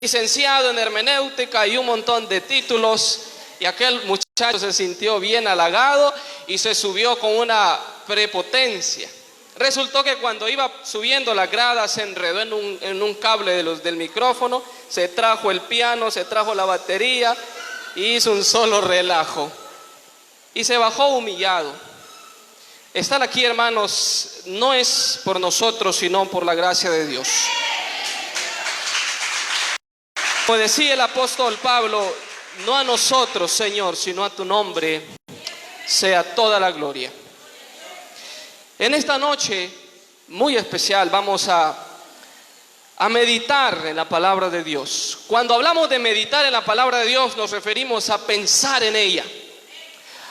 licenciado en hermenéutica y un montón de títulos, y aquel muchacho se sintió bien halagado y se subió con una prepotencia. Resultó que cuando iba subiendo la grada se enredó en un cable del micrófono, se trajo el piano, se trajo la batería y hizo un solo relajo. Y se bajó humillado. Estar aquí, hermanos, no es por nosotros, sino por la gracia de Dios. Como decía el apóstol Pablo, no a nosotros, Señor, sino a tu nombre sea toda la gloria. En esta noche muy especial vamos a meditar en la palabra de Dios. Cuando hablamos de meditar en la palabra de Dios, nos referimos a pensar en ella,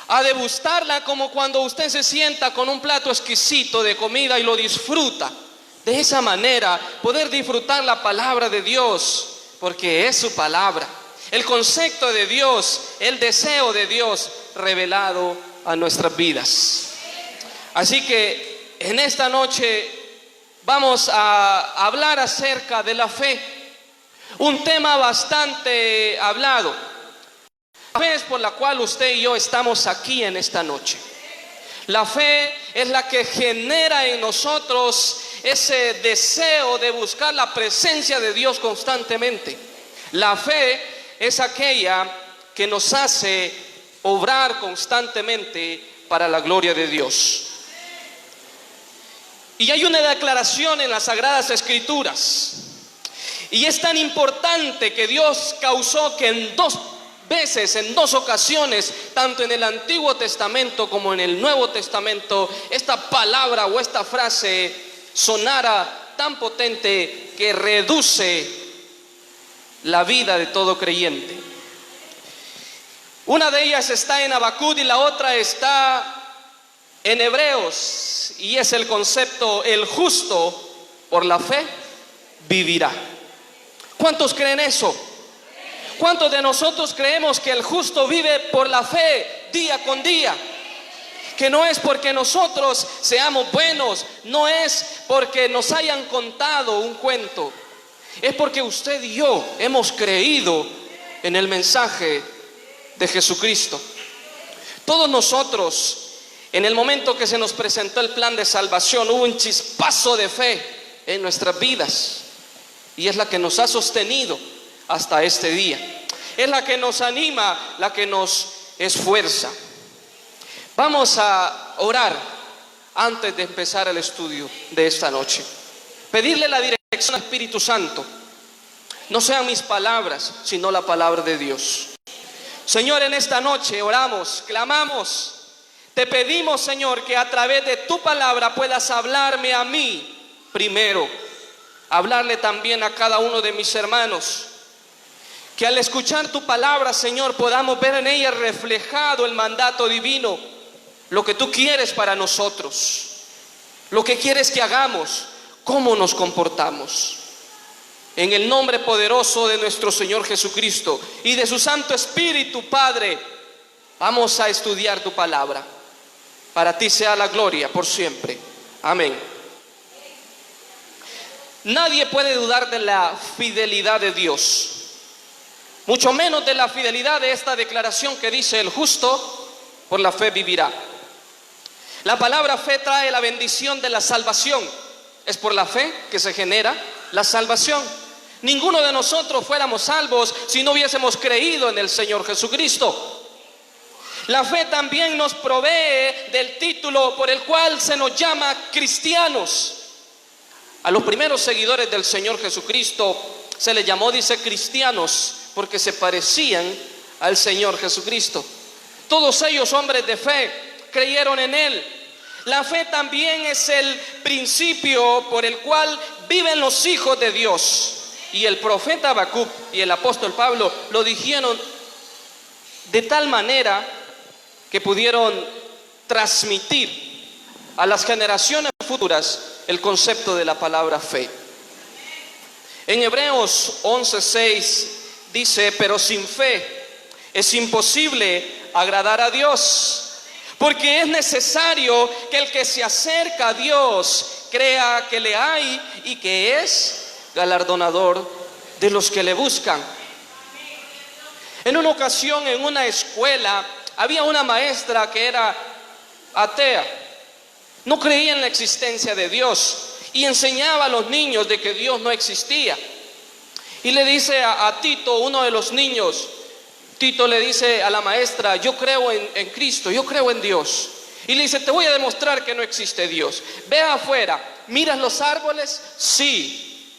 a degustarla, como cuando usted se sienta con un plato exquisito de comida y lo disfruta. De esa manera, poder disfrutar la palabra de Dios, porque es su palabra, el concepto de Dios, el deseo de Dios revelado a nuestras vidas. Así que en esta noche vamos a hablar acerca de la fe, un tema bastante hablado. La fe es por la cual usted y yo estamos aquí en esta noche. La fe es la que genera en nosotros ese deseo de buscar la presencia de Dios constantemente. La fe es aquella que nos hace obrar constantemente para la gloria de Dios. Y hay una declaración en las Sagradas Escrituras, y es tan importante que Dios causó que en dos ocasiones, tanto en el Antiguo Testamento como en el Nuevo Testamento, esta palabra o esta frase sonara tan potente que reduce la vida de todo creyente. Una de ellas está en Habacuc y la otra está en Hebreos, y es el concepto: el justo por la fe vivirá. ¿Cuántos creen eso? ¿Cuántos de nosotros creemos que el justo vive por la fe día con día? Que no es porque nosotros seamos buenos, no es porque nos hayan contado un cuento, es porque usted y yo hemos creído en el mensaje de Jesucristo. Todos nosotros, en el momento que se nos presentó el plan de salvación, hubo un chispazo de fe en nuestras vidas, y es la que nos ha sostenido hasta este día. Es la que nos anima, la que nos esfuerza. Vamos a orar antes de empezar el estudio de esta noche. Pedirle la dirección al Espíritu Santo. No sean mis palabras, sino la palabra de Dios. Señor, en esta noche oramos, clamamos. Te pedimos, Señor, que a través de tu palabra puedas hablarme a mí primero, hablarle también a cada uno de mis hermanos. Que al escuchar tu palabra, Señor, podamos ver en ella reflejado el mandato divino, lo que tú quieres para nosotros, lo que quieres que hagamos, cómo nos comportamos. En el nombre poderoso de nuestro Señor Jesucristo y de su Santo Espíritu, Padre, vamos a estudiar tu palabra. Para ti sea la gloria por siempre. Amén. Nadie puede dudar de la fidelidad de Dios, mucho menos de la fidelidad de esta declaración que dice: el justo por la fe vivirá. La palabra fe trae la bendición de la salvación. Es por la fe que se genera la salvación. Ninguno de nosotros fuéramos salvos si no hubiésemos creído en el Señor Jesucristo. La fe también nos provee del título por el cual se nos llama cristianos. A los primeros seguidores del Señor Jesucristo se les llamó, dice, cristianos, porque se parecían al Señor Jesucristo. Todos ellos, hombres de fe, creyeron en Él. La fe también es el principio por el cual viven los hijos de Dios. Y el profeta Habacuc y el apóstol Pablo lo dijeron de tal manera que pudieron transmitir a las generaciones futuras el concepto de la palabra fe. En Hebreos 11:6 dice: pero sin fe es imposible agradar a Dios, porque es necesario que el que se acerca a Dios crea que le hay y que es galardonador de los que le buscan. En una ocasión, en una escuela, había una maestra que era atea, no creía en la existencia de Dios y enseñaba a los niños de que Dios no existía. Y le dice a Tito, uno de los niños, Tito le dice a la maestra: yo creo en Cristo, yo creo en Dios. Y le dice: te voy a demostrar que no existe Dios. Ve afuera, ¿miras los árboles? Sí.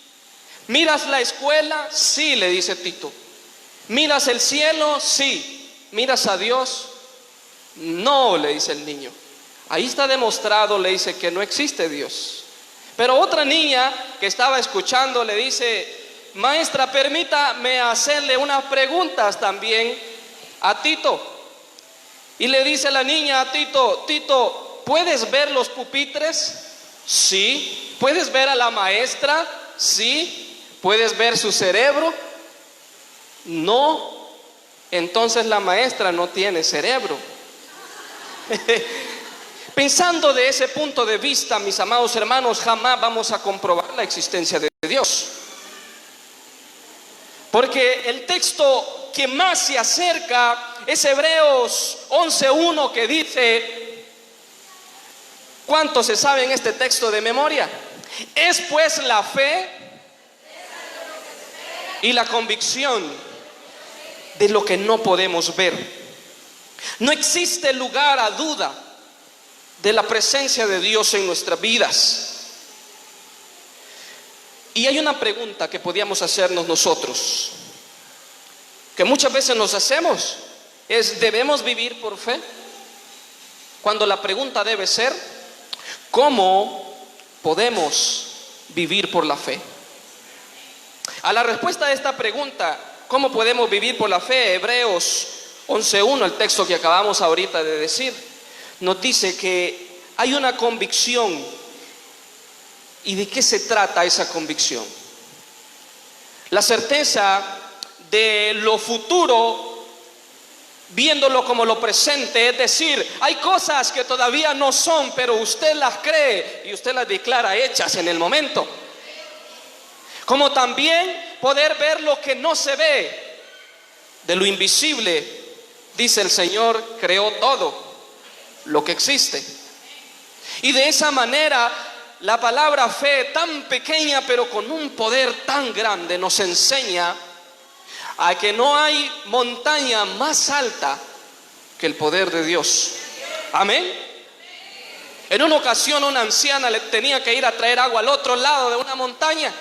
¿Miras la escuela? Sí, le dice Tito. ¿Miras el cielo? Sí. ¿Miras a Dios? No, le dice el niño. Ahí está demostrado, le dice, que no existe Dios. Pero otra niña que estaba escuchando le dice: maestra, permítame hacerle unas preguntas también a Tito. Y le dice la niña a Tito: Tito, ¿puedes ver los pupitres? Sí. ¿Puedes ver a la maestra? Sí. ¿Puedes ver su cerebro? No. Entonces la maestra no tiene cerebro. Pensando de ese punto de vista, mis amados hermanos, jamás vamos a comprobar la existencia de Dios. Porque el texto que más se acerca es Hebreos 11:1, que dice, ¿cuántos se saben este texto de memoria? Es pues la fe y la convicción de lo que no podemos ver. No existe lugar a duda de la presencia de Dios en nuestras vidas. Y hay una pregunta que podíamos hacernos nosotros, que muchas veces nos hacemos, es: ¿debemos vivir por fe? Cuando la pregunta debe ser: ¿cómo podemos vivir por la fe? A la respuesta de esta pregunta, ¿cómo podemos vivir por la fe?, Hebreos 11:1, el texto que acabamos ahorita de decir, nos dice que hay una convicción. ¿Y de qué se trata esa convicción? La certeza de lo futuro, viéndolo como lo presente. Es decir, hay cosas que todavía no son, pero usted las cree y usted las declara hechas en el momento. Como también poder ver lo que no se ve. De lo invisible, dice el Señor, creó todo lo que existe. Y de esa manera, la palabra fe, tan pequeña pero con un poder tan grande, nos enseña a que no hay montaña más alta que el poder de Dios. Amén. En una ocasión, una anciana le tenía que ir a traer agua al otro lado de una montaña,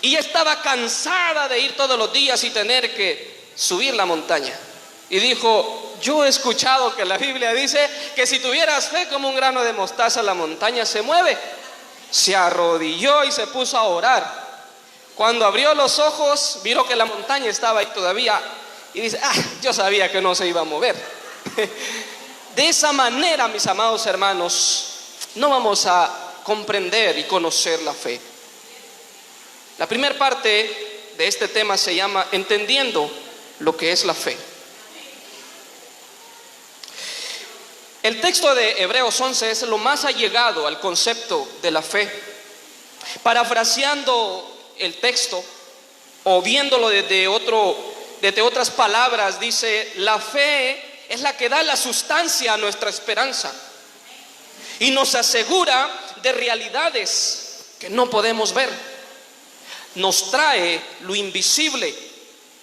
y estaba cansada de ir todos los días y tener que subir la montaña. Y dijo: yo he escuchado que la Biblia dice que si tuvieras fe como un grano de mostaza, la montaña se mueve. Se arrodilló y se puso a orar. Cuando abrió los ojos, vio que la montaña estaba ahí todavía, y dice: yo sabía que no se iba a mover. De esa manera, mis amados hermanos, no vamos a comprender y conocer la fe. La primera parte de este tema se llama entendiendo lo que es la fe. El texto de Hebreos 11 es lo más allegado al concepto de la fe. Parafraseando el texto o viéndolo desde otras palabras, dice: la fe es la que da la sustancia a nuestra esperanza y nos asegura de realidades que no podemos ver. Nos trae lo invisible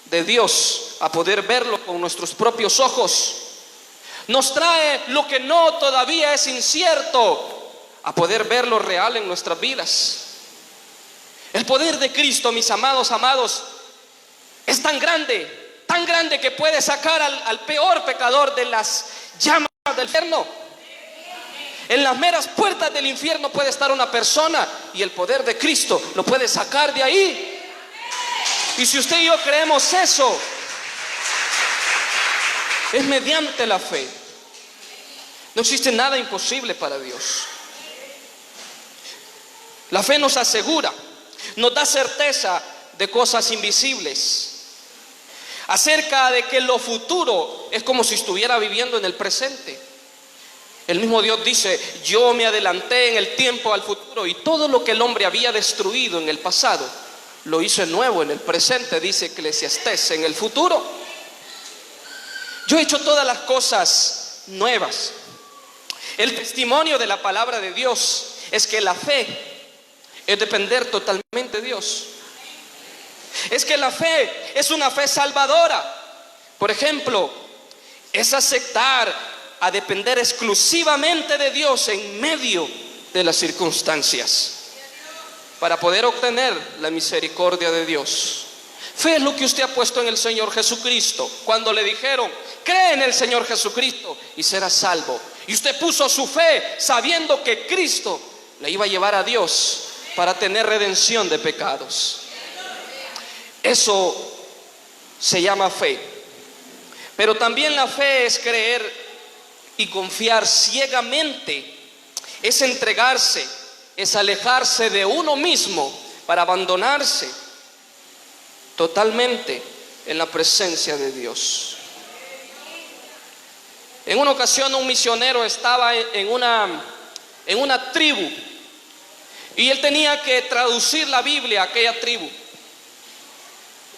de Dios a poder verlo con nuestros propios ojos. Nos trae lo que no todavía es incierto a poder verlo real en nuestras vidas. El poder de Cristo, mis amados, es tan grande que puede sacar al peor pecador de las llamas del infierno. En las meras puertas del infierno puede estar una persona y el poder de Cristo lo puede sacar de ahí. Y si usted y yo creemos eso, es mediante la fe. No existe nada imposible para Dios. La fe nos asegura, nos da certeza de cosas invisibles, acerca de que lo futuro es como si estuviera viviendo en el presente. El mismo Dios dice: yo me adelanté en el tiempo al futuro, y todo lo que el hombre había destruido en el pasado, lo hizo nuevo en el presente, dice Eclesiastés, en el futuro. Yo he hecho todas las cosas nuevas. El testimonio de la palabra de Dios es que la fe es depender totalmente de Dios. Es que la fe es una fe salvadora. Por ejemplo, es aceptar a depender exclusivamente de Dios en medio de las circunstancias para poder obtener la misericordia de Dios. Fe es lo que usted ha puesto en el Señor Jesucristo. Cuando le dijeron, cree en el Señor Jesucristo y serás salvo. Y usted puso su fe sabiendo que Cristo le iba a llevar a Dios para tener redención de pecados. Eso se llama fe. Pero también la fe es creer y confiar ciegamente. Es entregarse, es alejarse de uno mismo para abandonarse totalmente en la presencia de Dios. En una ocasión un misionero estaba en una tribu y él tenía que traducir la Biblia a aquella tribu.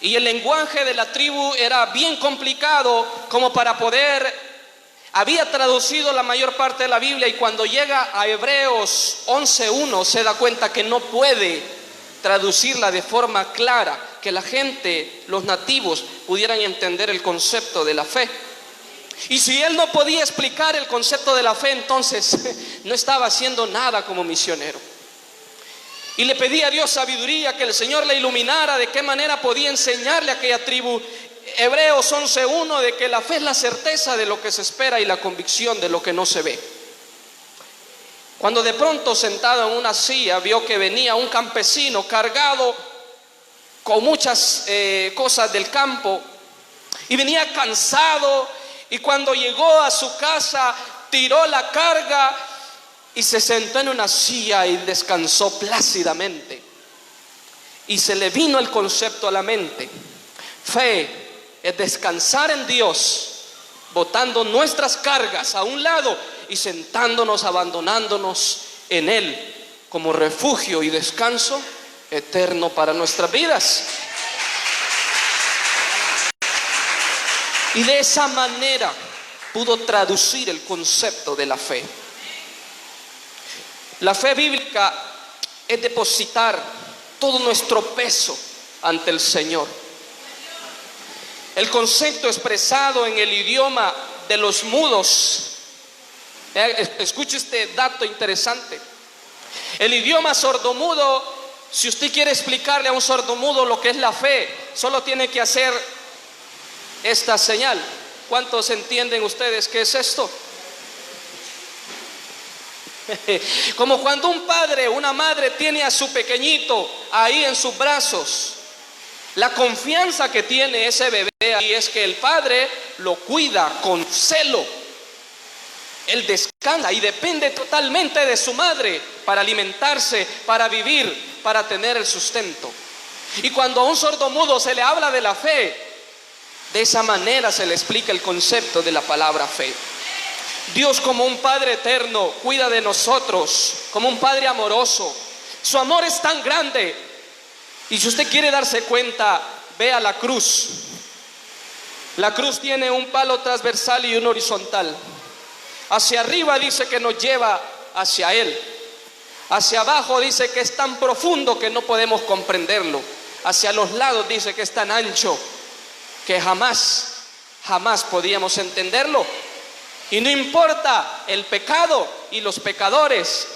Y el lenguaje de la tribu era bien complicado como para poder. Había traducido la mayor parte de la Biblia y cuando llega a Hebreos 11:1 se da cuenta que no puede traducirla de forma clara, que la gente, los nativos, pudieran entender el concepto de la fe. Y si él no podía explicar el concepto de la fe, entonces no estaba haciendo nada como misionero. Y le pedí a Dios sabiduría, que el Señor le iluminara de qué manera podía enseñarle a aquella tribu Hebreos 11:1, de que la fe es la certeza de lo que se espera y la convicción de lo que no se ve. Cuando de pronto, sentado en una silla, vio que venía un campesino cargado con muchas cosas del campo y venía cansado, y cuando llegó a su casa tiró la carga y se sentó en una silla y descansó plácidamente. Y se le vino el concepto a la mente. Fe es descansar en Dios, botando nuestras cargas a un lado y sentándonos, abandonándonos en Él como refugio y descanso eterno para nuestras vidas. Y de esa manera pudo traducir el concepto de la fe. La fe bíblica es depositar todo nuestro peso ante el Señor. El concepto expresado en el idioma de los mudos, escuche este dato interesante. El idioma sordomudo, si usted quiere explicarle a un sordomudo lo que es la fe, solo tiene que hacer esta señal. ¿Cuántos entienden ustedes qué es esto? Como cuando un padre, una madre tiene a su pequeñito ahí en sus brazos. La confianza que tiene ese bebé ahí es que el padre lo cuida con celo. Él descansa y depende totalmente de su madre para alimentarse, para vivir, para tener el sustento. Y cuando a un sordomudo se le habla de la fe, de esa manera se le explica el concepto de la palabra fe. Dios, como un Padre eterno, cuida de nosotros, como un Padre amoroso. Su amor es tan grande. Y si usted quiere darse cuenta, vea la cruz. La cruz tiene un palo transversal y un horizontal. Hacia arriba dice que nos lleva hacia Él. Hacia abajo dice que es tan profundo que no podemos comprenderlo. Hacia los lados dice que es tan ancho que jamás podíamos entenderlo. Y no importa el pecado y los pecadores,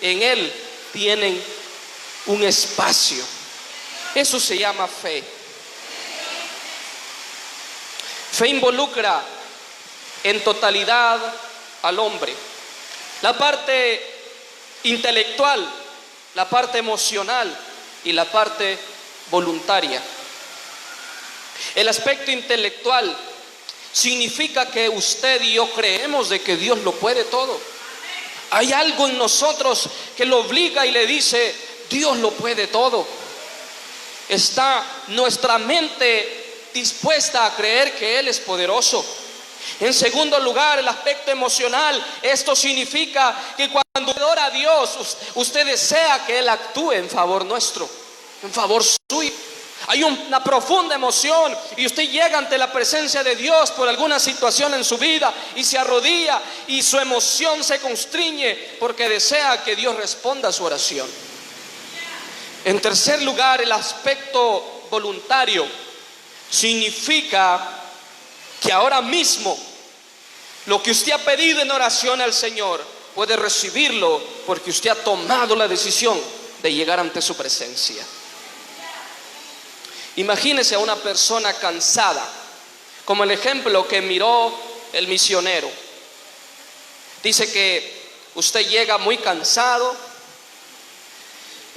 en Él tienen un espacio. Eso se llama fe. Fe involucra en totalidad al hombre. La parte intelectual, la parte emocional y la parte voluntaria. El aspecto intelectual significa que usted y yo creemos de que Dios lo puede todo. Hay algo en nosotros que lo obliga y le dice, Dios lo puede todo. Está nuestra mente dispuesta a creer que Él es poderoso. En segundo lugar, el aspecto emocional. Esto significa que cuando usted ora a Dios, usted desea que Él actúe en favor nuestro. en favor suyo. Hay una profunda emoción y usted llega ante la presencia de Dios por alguna situación en su vida y se arrodilla y su emoción se constriñe porque desea que Dios responda a su oración. En tercer lugar, el aspecto voluntario significa que ahora mismo lo que usted ha pedido en oración al Señor puede recibirlo porque usted ha tomado la decisión de llegar ante su presencia. Imagínese a una persona cansada, como el ejemplo que miró el misionero. Dice que usted llega muy cansado,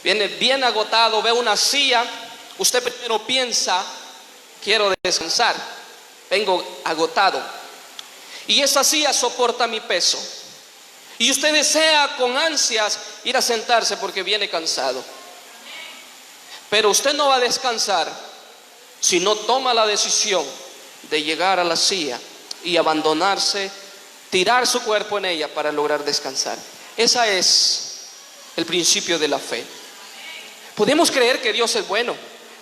viene bien agotado, ve una silla, usted primero piensa, quiero descansar, vengo agotado. Y esa silla soporta mi peso. Y usted desea con ansias ir a sentarse porque viene cansado. Pero usted no va a descansar si no toma la decisión de llegar a la silla y abandonarse, tirar su cuerpo en ella para lograr descansar. Ese es el principio de la fe. Podemos creer que Dios es bueno,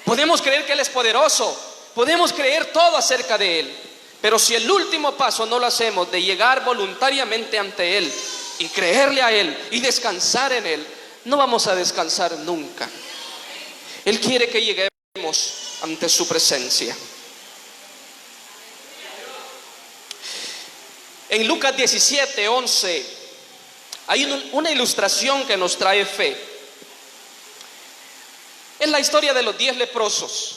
podemos creer que Él es poderoso, podemos creer todo acerca de Él, pero si el último paso no lo hacemos de llegar voluntariamente ante Él y creerle a Él y descansar en Él, no vamos a descansar nunca. Él quiere que lleguemos ante su presencia. En Lucas 17:11 hay una ilustración que nos trae fe. Es la historia de los 10 leprosos.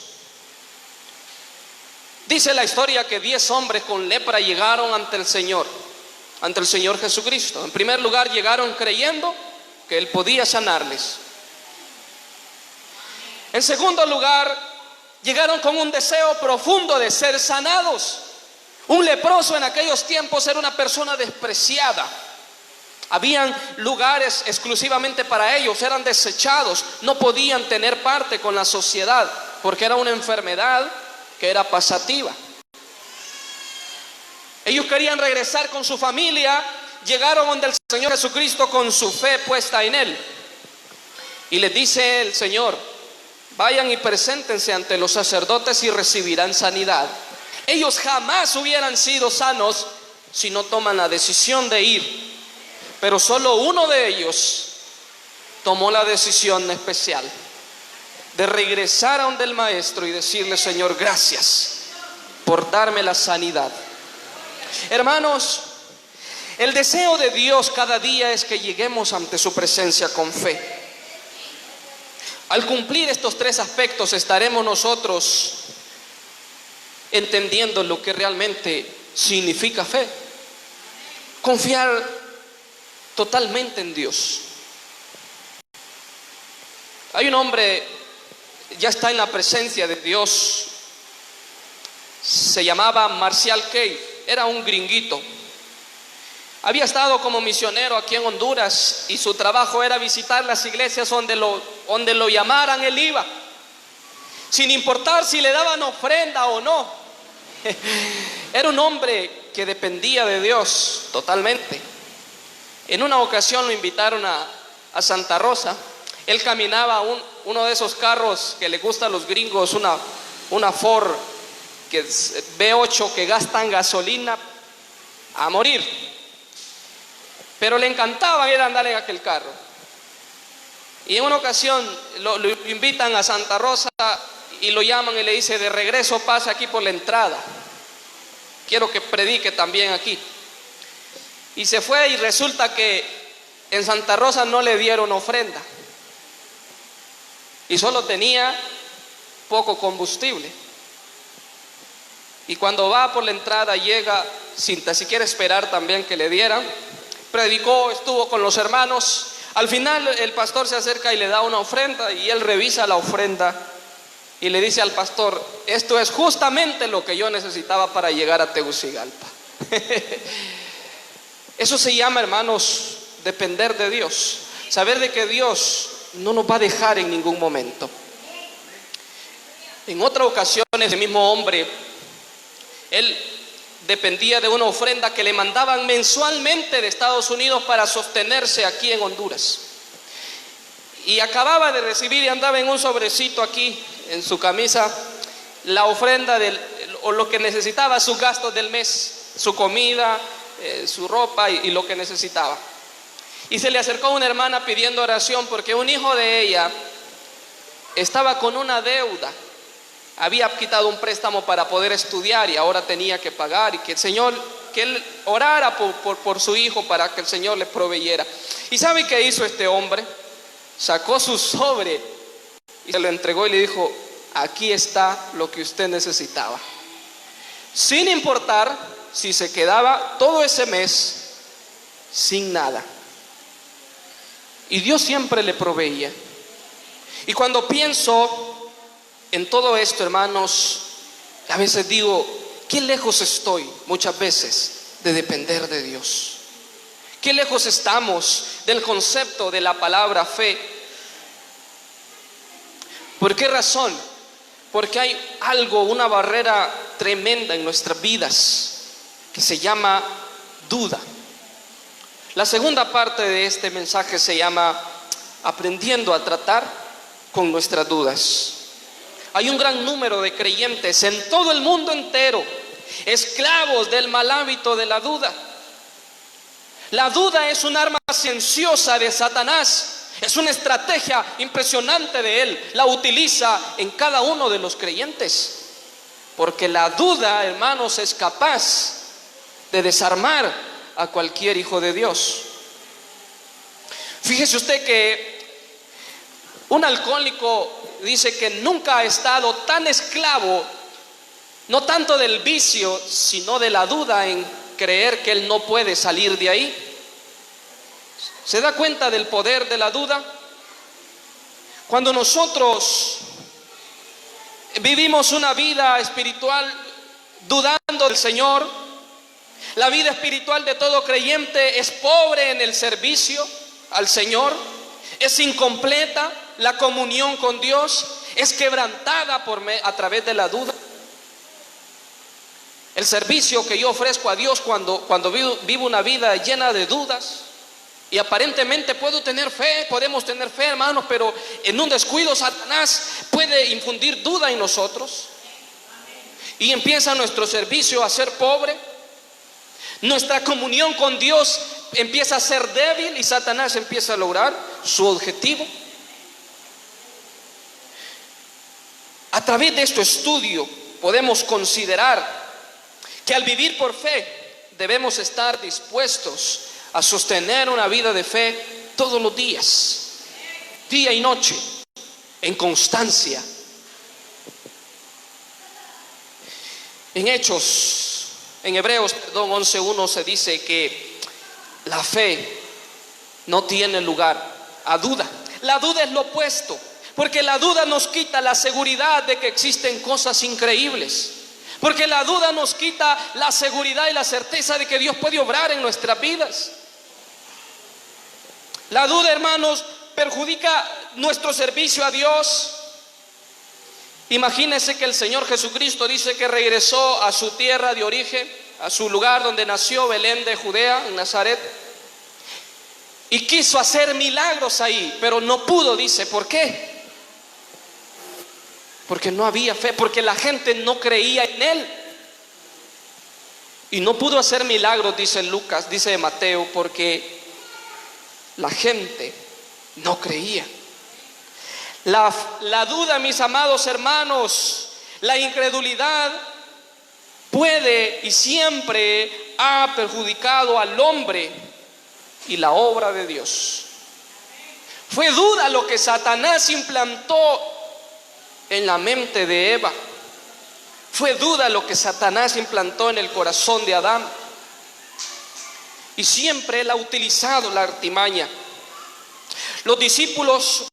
Dice la historia que 10 hombres con lepra llegaron ante el Señor Jesucristo. En primer lugar, llegaron creyendo que Él podía sanarles. En segundo lugar, llegaron con un deseo profundo de ser sanados. Un leproso en aquellos tiempos era una persona despreciada. Habían lugares exclusivamente para ellos, eran desechados, no podían tener parte con la sociedad porque era una enfermedad que era pasativa. Ellos querían regresar con su familia, llegaron donde el Señor Jesucristo con su fe puesta en Él. Y les dice el Señor: vayan y preséntense ante los sacerdotes y recibirán sanidad. Ellos jamás hubieran sido sanos si no toman la decisión de ir. Pero solo uno de ellos tomó la decisión especial de regresar a donde el Maestro y decirle: Señor, gracias por darme la sanidad. Hermanos, el deseo de Dios cada día es que lleguemos ante su presencia con fe. Al cumplir estos 3 aspectos estaremos nosotros entendiendo lo que realmente significa fe. Confiar totalmente en Dios. Hay un hombre, ya está en la presencia de Dios, se llamaba Marcial Cave, era un gringuito. Había estado como misionero aquí en Honduras y su trabajo era visitar las iglesias donde lo llamaran, él iba, sin importar si le daban ofrenda o no. Era un hombre que dependía de Dios totalmente. En una ocasión lo invitaron a Santa Rosa. Él caminaba uno de esos carros que le gustan a los gringos, una Ford que es V8 que gastan gasolina a morir. Pero le encantaba ir a andar en aquel carro. Y en una ocasión lo invitan a Santa Rosa y lo llaman y le dice: de regreso pasa aquí por la entrada, quiero que predique también aquí. Y se fue y resulta que en Santa Rosa no le dieron ofrenda y solo tenía poco combustible. Y cuando va por la entrada llega sin tan siquiera esperar también que le dieran. Predicó, estuvo con los hermanos. Al final el pastor se acerca y le da una ofrenda y él revisa la ofrenda y le dice al pastor: esto es justamente lo que yo necesitaba para llegar a Tegucigalpa. Eso se llama, hermanos, depender de Dios. Saber de que Dios no nos va a dejar en ningún momento. En otra ocasión ese mismo hombre, él dependía de una ofrenda que le mandaban mensualmente de Estados Unidos para sostenerse aquí en Honduras. y acababa de recibir y andaba en un sobrecito aquí en su camisa la ofrenda o lo que necesitaba, sus gastos del mes, su comida, su ropa y lo que necesitaba. Y se le acercó una hermana pidiendo oración porque un hijo de ella estaba con una deuda. Había quitado un préstamo para poder estudiar y ahora tenía que pagar, y que el Señor, que él orara por su hijo para que el Señor le proveyera. ¿Y sabe qué hizo este hombre? Sacó su sobre y se lo entregó y le dijo: aquí está lo que usted necesitaba. Sin importar si se quedaba todo ese mes sin nada. Y Dios siempre le proveía. Y cuando pienso en todo esto, hermanos, a veces digo: qué lejos estoy muchas veces de depender de Dios. Qué lejos estamos del concepto de la palabra fe. ¿Por qué razón? Porque hay algo, una barrera tremenda en nuestras vidas que se llama duda. La segunda parte de este mensaje se llama aprendiendo a tratar con nuestras dudas. Hay un gran número de creyentes en todo el mundo entero, esclavos del mal hábito de la duda. La duda es un arma silenciosa de Satanás. Es una estrategia impresionante de él. La utiliza en cada uno de los creyentes. Porque la duda, hermanos, es capaz de desarmar a cualquier hijo de Dios. Fíjese usted que un alcohólico dice que nunca ha estado tan esclavo, no tanto del vicio, sino de la duda en creer que él no puede salir de ahí. ¿Se da cuenta del poder de la duda? Cuando nosotros vivimos una vida espiritual dudando del Señor, la vida espiritual de todo creyente es pobre en el servicio al Señor, es incompleta la comunión con Dios, es quebrantada a través de la duda. El servicio que yo ofrezco a Dios cuando vivo una vida llena de dudas, y aparentemente podemos tener fe, hermanos, pero en un descuido Satanás puede infundir duda en nosotros y empieza nuestro servicio a ser pobre. Nuestra comunión con Dios empieza a ser débil y Satanás empieza a lograr su objetivo. A través de este estudio podemos considerar que al vivir por fe debemos estar dispuestos a sostener una vida de fe todos los días, día y noche, en constancia. En Hebreos 11:1 se dice que la fe no tiene lugar a duda. La duda es lo opuesto, porque la duda nos quita la seguridad de que existen cosas increíbles. Porque la duda nos quita la seguridad y la certeza de que Dios puede obrar en nuestras vidas. La duda, hermanos, perjudica nuestro servicio a Dios. Imagínense que el Señor Jesucristo dice que regresó a su tierra de origen, a su lugar donde nació, Belén de Judea, en Nazaret, y quiso hacer milagros ahí, pero no pudo, dice. ¿Por qué? Porque no había fe, porque la gente no creía en Él. Y no pudo hacer milagros, dice Lucas, dice Mateo, porque la gente no creía. La duda, mis amados hermanos, la incredulidad puede y siempre ha perjudicado al hombre y la obra de Dios. Fue duda lo que Satanás implantó en la mente de Eva. Fue duda lo que Satanás implantó en el corazón de Adán. Y siempre él ha utilizado la artimaña. Los discípulos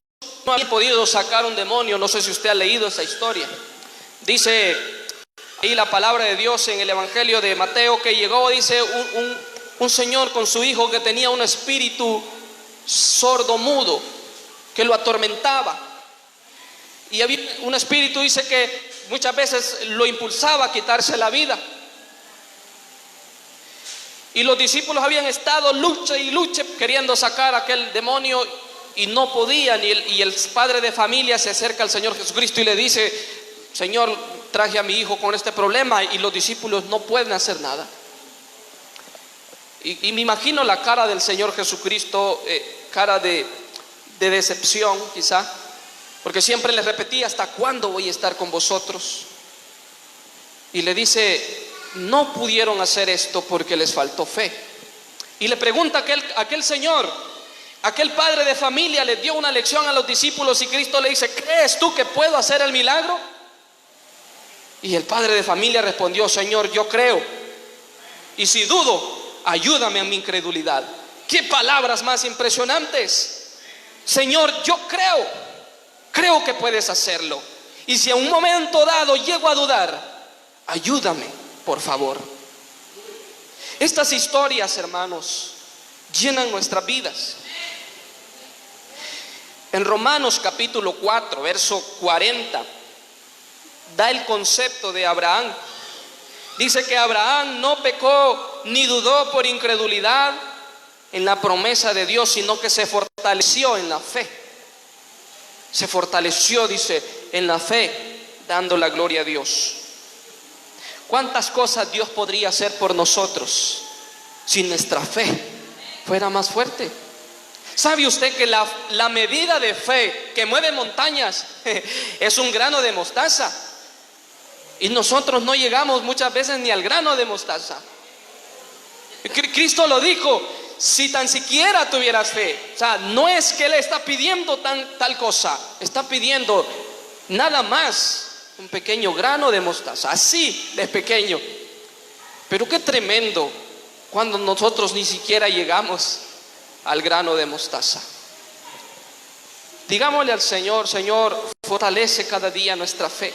no habían podido sacar un demonio. No sé si usted ha leído esa historia. Dice ahí la palabra de Dios en el Evangelio de Mateo que llegó, dice, un señor con su hijo que tenía un espíritu sordo mudo que lo atormentaba. Y había un espíritu, dice, que muchas veces lo impulsaba a quitarse la vida. Y los discípulos habían estado lucha y lucha queriendo sacar a aquel demonio, y no podían, y el padre de familia se acerca al Señor Jesucristo y le dice: Señor, traje a mi hijo con este problema y los discípulos no pueden hacer nada. Y me imagino la cara del Señor Jesucristo, cara de decepción quizá, porque siempre les repetía: ¿hasta cuándo voy a estar con vosotros? Y le dice: no pudieron hacer esto porque les faltó fe. Y le pregunta aquel señor, aquel padre de familia, le dio una lección a los discípulos, y Cristo le dice: ¿crees tú que puedo hacer el milagro? Y el padre de familia respondió: Señor, yo creo, y si dudo, ayúdame en mi incredulidad. ¡Qué palabras más impresionantes! Señor, yo creo que puedes hacerlo, y si en un momento dado llego a dudar, ayúdame, por favor. Estas historias, hermanos, llenan nuestras vidas. En Romanos capítulo 4, verso 40, da el concepto de Abraham. Dice que Abraham no pecó ni dudó por incredulidad en la promesa de Dios, sino que se fortaleció en la fe. Se fortaleció, dice, en la fe, dando la gloria a Dios. ¿Cuántas cosas Dios podría hacer por nosotros si nuestra fe fuera más fuerte? ¿Sabe usted que la medida de fe que mueve montañas es un grano de mostaza? Y nosotros no llegamos muchas veces ni al grano de mostaza. Cristo lo dijo: si tan siquiera tuvieras fe. O sea, no es que Él está pidiendo tal cosa, está pidiendo nada más un pequeño grano de mostaza, así de pequeño. Pero qué tremendo cuando nosotros ni siquiera llegamos al grano de mostaza. Digámosle al Señor: Señor, fortalece cada día nuestra fe.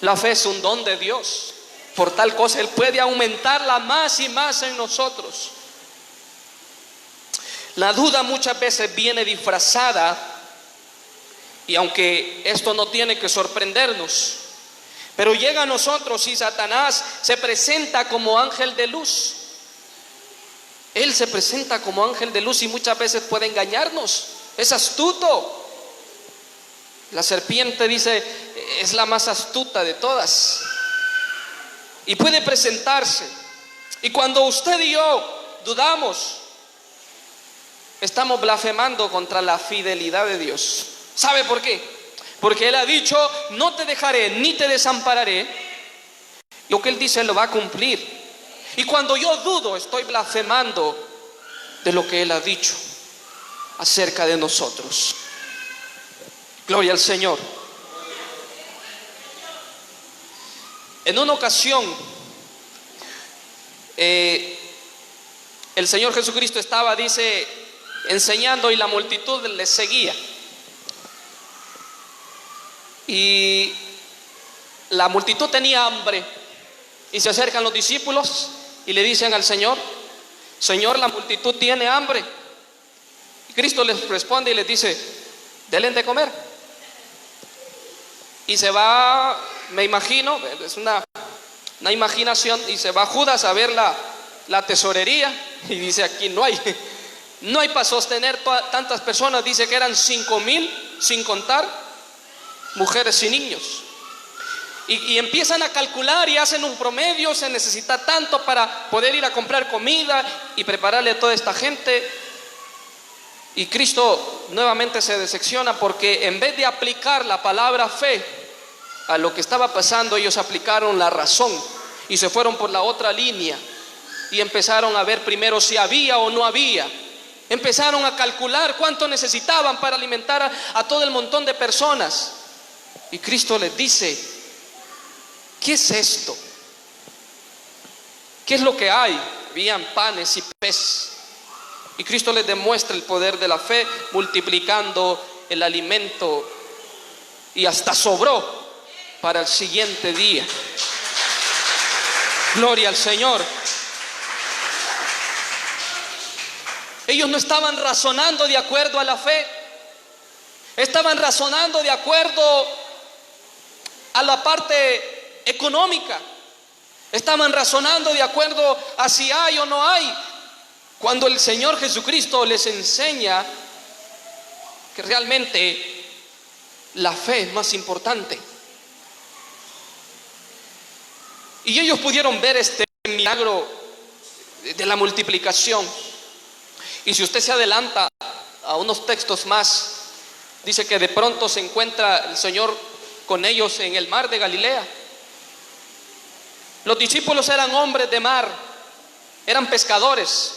La fe es un don de Dios. Por tal cosa Él puede aumentarla más y más en nosotros. La duda muchas veces viene disfrazada, y aunque esto no tiene que sorprendernos, pero llega a nosotros y Satanás se presenta como ángel de luz. Él se presenta como ángel de luz y muchas veces puede engañarnos. Es astuto. La serpiente, dice, es la más astuta de todas. Y puede presentarse. Y cuando usted y yo dudamos, estamos blasfemando contra la fidelidad de Dios. ¿Sabe por qué? Porque Él ha dicho: no te dejaré ni te desampararé. Lo que Él dice lo va a cumplir. Y cuando yo dudo, estoy blasfemando de lo que Él ha dicho acerca de nosotros. Gloria al Señor. En una ocasión, el Señor Jesucristo estaba, dice, enseñando, y la multitud le seguía. Y la multitud tenía hambre, y se acercan los discípulos y le dicen al Señor: Señor, la multitud tiene hambre. Y Cristo les responde y les dice: denle de comer. Y se va, me imagino, es una imaginación, y se va Judas a ver la tesorería y dice: aquí no hay para sostener tantas personas. Dice que eran 5,000, sin contar mujeres y niños. Y empiezan a calcular y hacen un promedio: se necesita tanto para poder ir a comprar comida y prepararle a toda esta gente. Y Cristo nuevamente se decepciona, porque en vez de aplicar la palabra fe a lo que estaba pasando, ellos aplicaron la razón y se fueron por la otra línea y empezaron a ver primero si había o no había. Empezaron a calcular cuánto necesitaban para alimentar a todo el montón de personas. Y Cristo les dice: ¿qué es esto? ¿Qué es lo que hay? Habían panes y peces. Y Cristo les demuestra el poder de la fe, multiplicando el alimento, y hasta sobró para el siguiente día. Gloria al Señor. Ellos no estaban razonando de acuerdo a la fe, estaban razonando de acuerdo a la parte económica, estaban razonando de acuerdo a si hay o no hay, cuando el Señor Jesucristo les enseña que realmente la fe es más importante. Y ellos pudieron ver este milagro de la multiplicación. Y si usted se adelanta a unos textos más, dice que de pronto se encuentra el Señor con ellos en el mar de Galilea. Los discípulos eran hombres de mar, eran pescadores,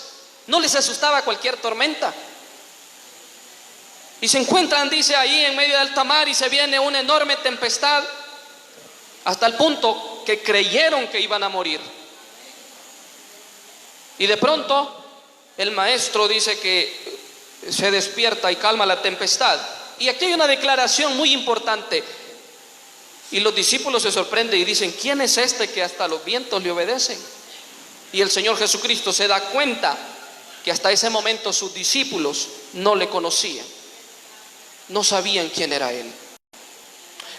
no les asustaba cualquier tormenta. Y se encuentran, dice, ahí en medio de alta mar, y se viene una enorme tempestad, hasta el punto que creyeron que iban a morir. Y de pronto el maestro dice que se despierta y calma la tempestad. Y aquí hay una declaración muy importante. Y los discípulos se sorprenden y dicen: ¿quién es este que hasta los vientos le obedecen? Y el Señor Jesucristo se da cuenta que hasta ese momento sus discípulos no le conocían, no sabían quién era Él.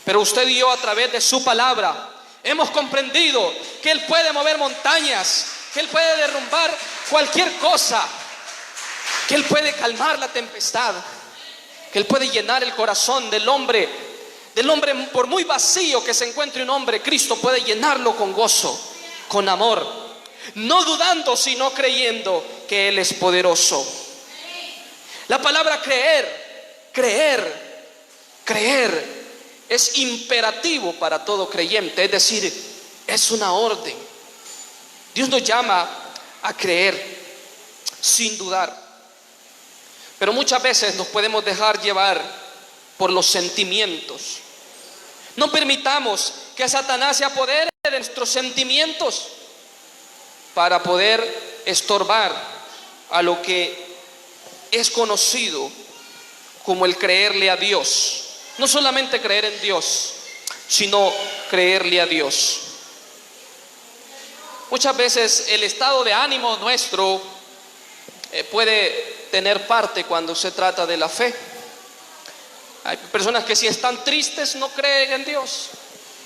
Pero usted y yo, a través de su palabra, hemos comprendido que Él puede mover montañas, que Él puede derrumbar cualquier cosa, que Él puede calmar la tempestad, que Él puede llenar el corazón del hombre, por muy vacío que se encuentre un hombre. Cristo puede llenarlo con gozo, con amor, no dudando sino creyendo que Él es poderoso. La palabra creer es imperativo para todo creyente, es decir, es una orden. Dios nos llama a creer sin dudar, pero muchas veces nos podemos dejar llevar por los sentimientos. No permitamos que Satanás se apodere de nuestros sentimientos para poder estorbar a lo que es conocido como el creerle a Dios. No solamente creer en Dios, sino creerle a Dios. Muchas veces el estado de ánimo nuestro puede tener parte cuando se trata de la fe. Hay personas que si están tristes no creen en Dios.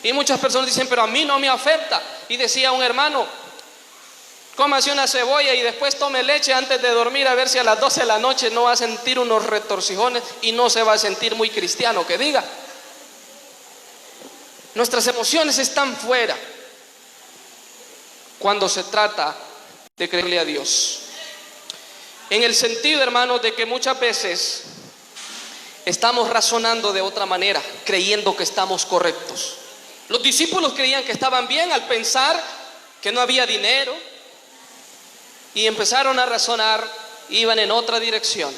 Y muchas personas dicen: pero a mí no me afecta. Y decía un hermano: cómase una cebolla y después tome leche antes de dormir, a ver si a las 12 de la noche no va a sentir unos retorcijones y no se va a sentir muy cristiano, que diga. Nuestras emociones están fuera cuando se trata de creerle a Dios. En el sentido, hermanos, de que muchas veces estamos razonando de otra manera, creyendo que estamos correctos. Los discípulos creían que estaban bien al pensar que no había dinero, y empezaron a razonar, iban en otra dirección.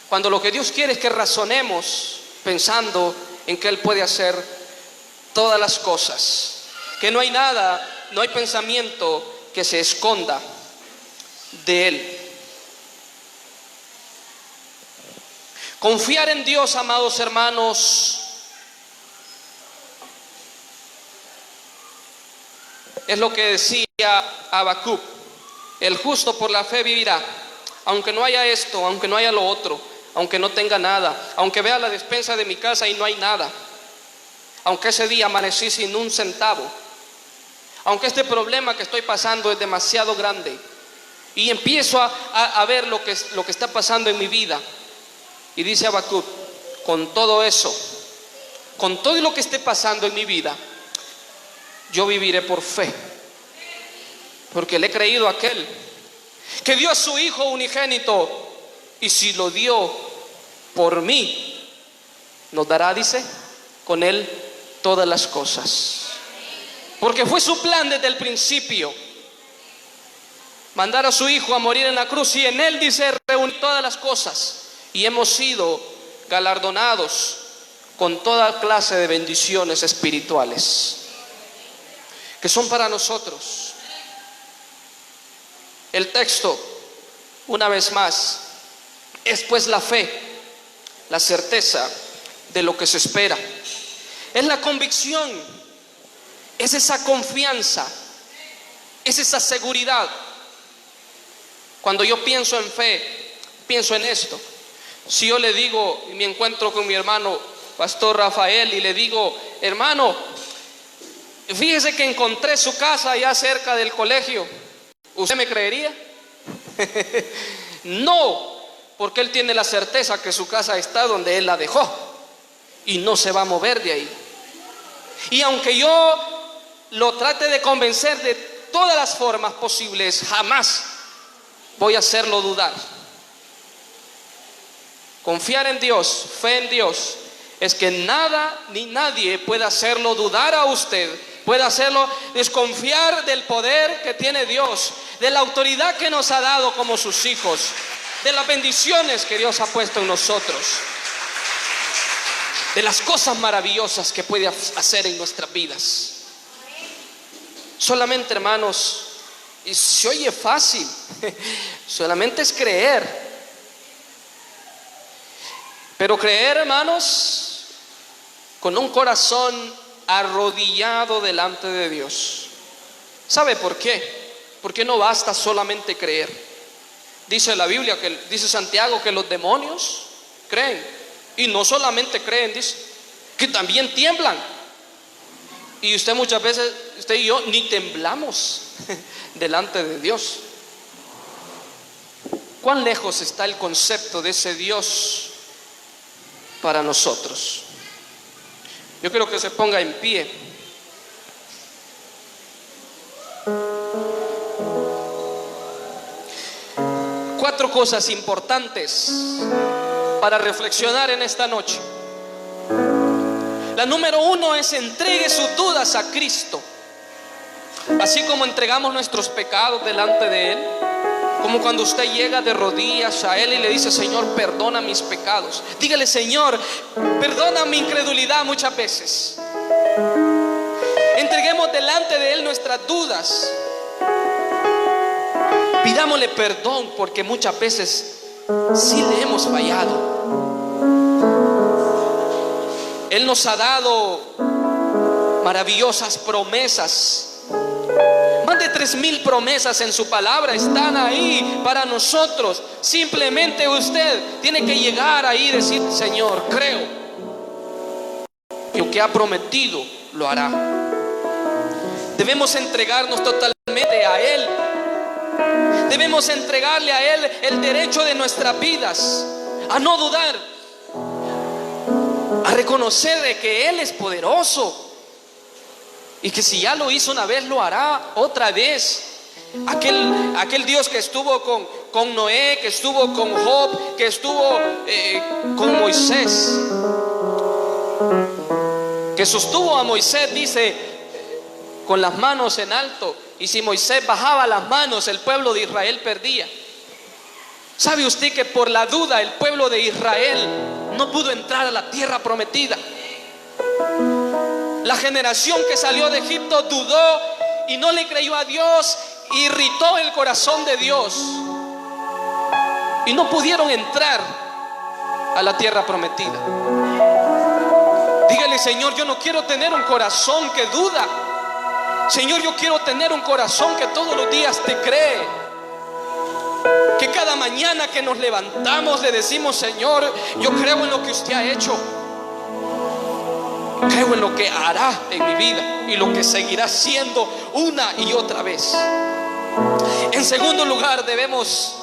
Cuando lo que Dios quiere es que razonemos pensando en que Él puede hacer todas las cosas, que no hay nada, no hay pensamiento que se esconda de Él. Confiar en Dios, amados hermanos, es lo que decía Habacuc: el justo por la fe vivirá, aunque no haya esto, aunque no haya lo otro, aunque no tenga nada, aunque vea la despensa de mi casa y no hay nada, aunque ese día amanecí sin un centavo, aunque este problema que estoy pasando es demasiado grande, y empiezo a ver lo que está pasando en mi vida. Y dice Habacuc: con todo eso, con todo lo que esté pasando en mi vida, yo viviré por fe, porque le he creído a aquel que dio a su Hijo unigénito, y si lo dio por mí, nos dará, dice, con Él todas las cosas. Porque fue su plan desde el principio, mandar a su Hijo a morir en la cruz, y en Él, dice, reunir todas las cosas, y hemos sido galardonados con toda clase de bendiciones espirituales que son para nosotros. El texto, una vez más, es pues la fe, la certeza de lo que se espera. Es la convicción, es esa confianza, es esa seguridad. Cuando yo pienso en fe, pienso en esto. Si yo le digo, y me encuentro con mi hermano Pastor Rafael, y le digo: hermano, fíjese que encontré su casa allá cerca del colegio, ¿usted me creería? No, porque Él tiene la certeza que su casa está donde Él la dejó y no se va a mover de ahí. Y aunque yo lo trate de convencer de todas las formas posibles, jamás voy a hacerlo dudar. Confiar en Dios, fe en Dios, es que nada ni nadie pueda hacerlo dudar a usted, puede hacerlo desconfiar del poder que tiene Dios, de la autoridad que nos ha dado como sus hijos, de las bendiciones que Dios ha puesto en nosotros, de las cosas maravillosas que puede hacer en nuestras vidas. Solamente, hermanos, y se oye fácil, solamente es creer. Pero creer, hermanos, con un corazón arrodillado delante de Dios. ¿Sabe por qué? Porque no basta solamente creer. Dice la Biblia, dice Santiago, que los demonios creen. Y no solamente creen, dice, que también tiemblan. Y usted muchas veces, usted y yo, ni temblamos delante de Dios. ¿Cuán lejos está el concepto de ese Dios para nosotros? Yo quiero que se ponga en pie. Cuatro cosas importantes para reflexionar en esta noche. La número uno es: entregue sus dudas a Cristo. Así como entregamos nuestros pecados delante de Él, como cuando usted llega de rodillas a Él y le dice: Señor, perdona mis pecados. Dígale: Señor, perdona mi incredulidad muchas veces. Entreguemos delante de Él nuestras dudas. Pidámosle perdón, porque muchas veces sí le hemos fallado. Él nos ha dado maravillosas promesas. Más de 3,000 promesas en su palabra están ahí para nosotros. Simplemente usted tiene que llegar ahí y decir: Señor, creo que lo que ha prometido lo hará. Debemos entregarnos totalmente a Él. Debemos entregarle a Él el derecho de nuestras vidas, a no dudar, a reconocer de que Él es poderoso y que si ya lo hizo una vez, lo hará otra vez. Aquel Dios que estuvo con Noé, que estuvo con Job, que estuvo con Moisés, que sostuvo a Moisés, dice, con las manos en alto, y si Moisés bajaba las manos, el pueblo de Israel perdía. ¿Sabe usted que por la duda el pueblo de Israel no pudo entrar a la tierra prometida? La generación que salió de Egipto dudó y no le creyó a Dios, irritó el corazón de Dios y no pudieron entrar a la tierra prometida. Dígale: Señor, yo no quiero tener un corazón que duda. Señor, yo quiero tener un corazón que todos los días te cree, que cada mañana que nos levantamos le decimos: Señor, yo creo en lo que usted ha hecho, creo en lo que hará en mi vida y lo que seguirá siendo una y otra vez. En segundo lugar, debemos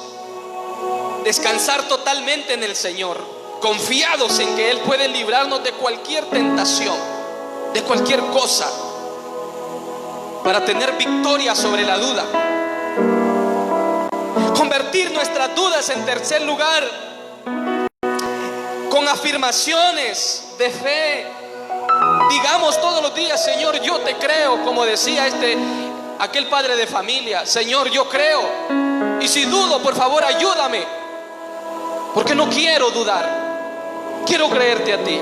descansar totalmente en el Señor, confiados en que Él puede librarnos de cualquier tentación, de cualquier cosa, para tener victoria sobre la duda. Convertir nuestras dudas, en tercer lugar, con afirmaciones de fe. Digamos todos los días: Señor, yo te creo, como decía aquel padre de familia: Señor, yo creo, y si dudo, por favor, ayúdame, porque no quiero dudar, quiero creerte a ti.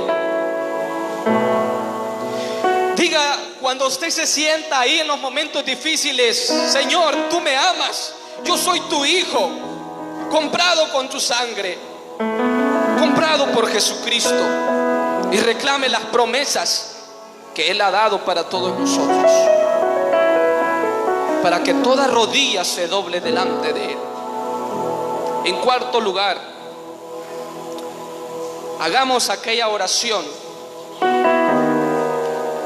Diga, cuando usted se sienta ahí en los momentos difíciles: Señor, tú me amas, yo soy tu hijo, comprado con tu sangre, comprado por Jesucristo. Y reclame las promesas que Él ha dado para todos nosotros, para que toda rodilla se doble delante de Él. En cuarto lugar, hagamos aquella oración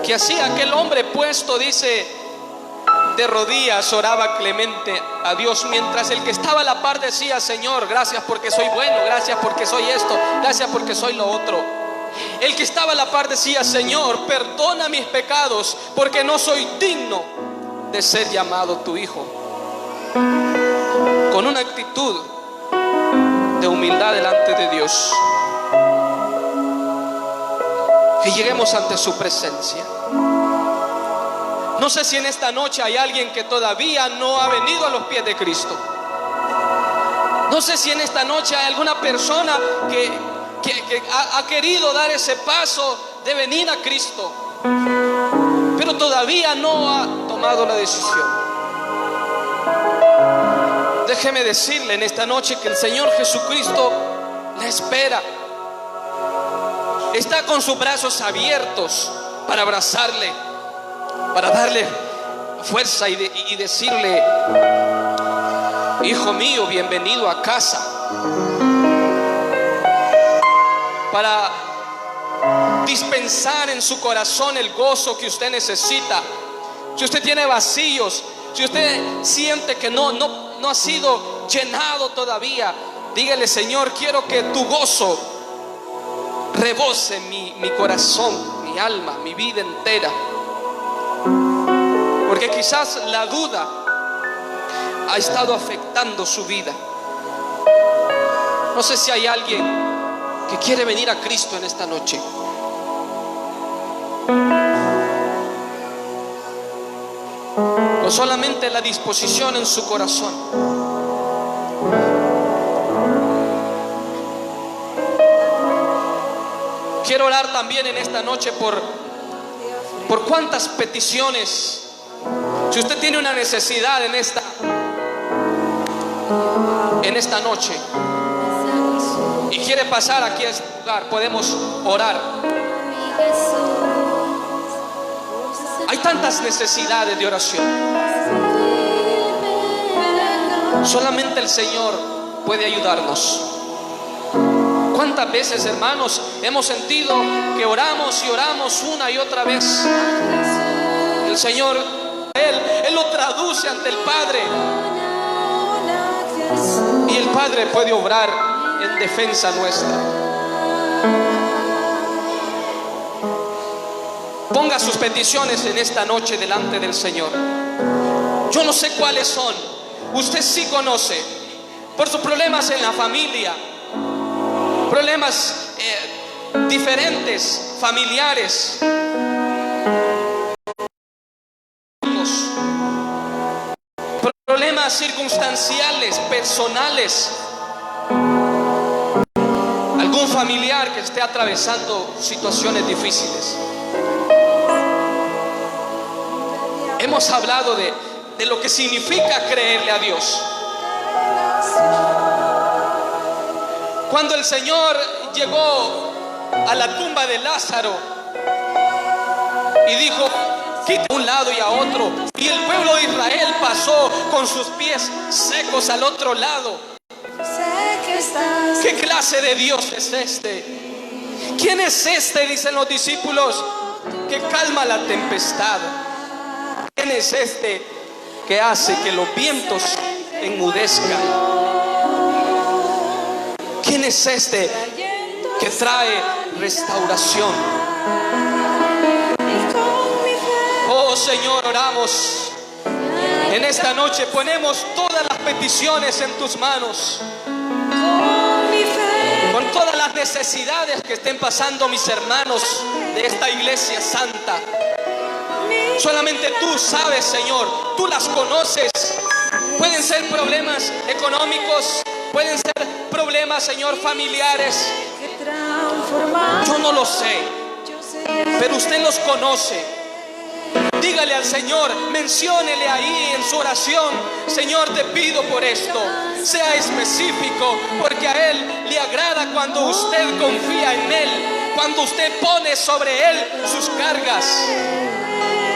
que hacía aquel hombre puesto, dice, de rodillas oraba Clemente a Dios, mientras el que estaba a la par decía: Señor, gracias porque soy bueno, gracias porque soy esto, gracias porque soy lo otro. El que estaba a la par decía: Señor, perdona mis pecados, porque no soy digno de ser llamado tu hijo. Con una actitud de humildad delante de Dios, que lleguemos ante su presencia. No sé si en esta noche hay alguien que todavía no ha venido a los pies de Cristo. No sé si en esta noche hay alguna persona que ha querido dar ese paso de venir a Cristo, pero todavía no ha tomado la decisión. Déjeme decirle en esta noche que el Señor Jesucristo la espera. Está con sus brazos abiertos para abrazarle, para darle fuerza y decirle: hijo mío, bienvenido a casa. Para dispensar en su corazón el gozo que usted necesita. Si usted tiene vacíos, si usted siente que no ha sido llenado todavía, dígale: Señor, quiero que tu gozo rebose mi corazón, mi alma, mi vida entera. Porque quizás la duda ha estado afectando su vida. No sé si hay alguien que quiere venir a Cristo en esta noche. O solamente la disposición en su corazón. Quiero orar también en esta noche por cuántas peticiones. Si usted tiene una necesidad en esta noche y quiere pasar aquí a este lugar, podemos orar. Hay tantas necesidades de oración. Solamente el Señor puede ayudarnos. ¿Cuántas veces, hermanos, hemos sentido que oramos y oramos una y otra vez? El Señor, Él lo traduce ante el Padre, y el Padre puede obrar en defensa nuestra. Ponga sus peticiones en esta noche delante del Señor. Yo no sé cuáles son. Usted sí conoce. Por sus problemas en la familia, problemas diferentes, familiares, problemas circunstanciales, personales, algún familiar que esté atravesando situaciones difíciles. Hemos hablado de lo que significa creerle a Dios. Cuando el Señor llegó a la tumba de Lázaro y dijo: quita a un lado y a otro, y el pueblo de Israel pasó con sus pies secos al otro lado. ¿Qué clase de Dios es este? ¿Quién es este?, dicen los discípulos, que calma la tempestad. ¿Quién es este que hace que los vientos enmudezcan? ¿Quién es este que trae restauración? Oh Señor, oramos en esta noche, ponemos todas las peticiones en tus manos, con todas las necesidades que estén pasando mis hermanos de esta iglesia santa. Solamente tú sabes, Señor, tú las conoces. Pueden ser problemas económicos, pueden ser problemas, Señor, familiares. Yo no lo sé, pero usted los conoce. Dígale al Señor, menciónele ahí en su oración: Señor, te pido por esto. Sea específico, porque a Él le agrada cuando usted confía en Él, cuando usted pone sobre Él sus cargas,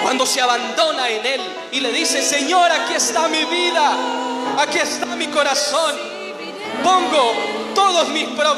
cuando se abandona en Él y le dice: Señor, aquí está mi vida, aquí está mi corazón, pongo todos mis problemas